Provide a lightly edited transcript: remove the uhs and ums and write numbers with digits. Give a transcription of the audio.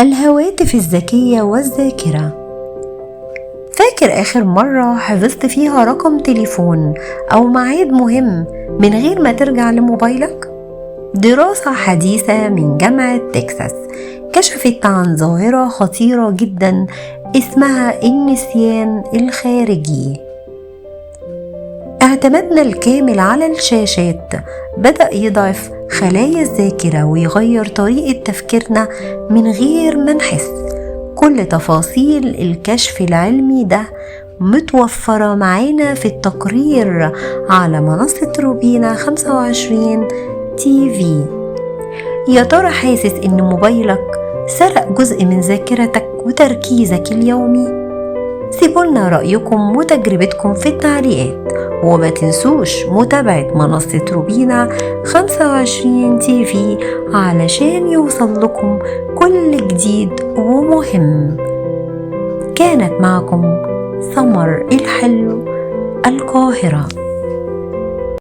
الهواتف الذكية والذاكرة. فاكر آخر مرة حفظت فيها رقم تليفون أو ميعاد مهم من غير ما ترجع لموبايلك؟ دراسة حديثة من جامعة تكساس كشفت عن ظاهرة خطيرة جدا اسمها النسيان الخارجي. اعتمادنا الكامل على الشاشات بدأ يضعف خلايا الذاكرة ويغير طريقة تفكيرنا من غير ما نحس. كل تفاصيل الكشف العلمي ده متوفرة معانا في التقرير على منصة روبينا 25 تي في. يا ترى حاسس إن موبايلك سرق جزء من ذاكرتك وتركيزك اليومي؟ سيبولنا رأيكم وتجربتكم في التعليقات، وما تنسوش متابعة منصة روبينا 25 تي في علشان يوصل لكم كل جديد ومهم. كانت معكم سمر الحلو، القاهرة.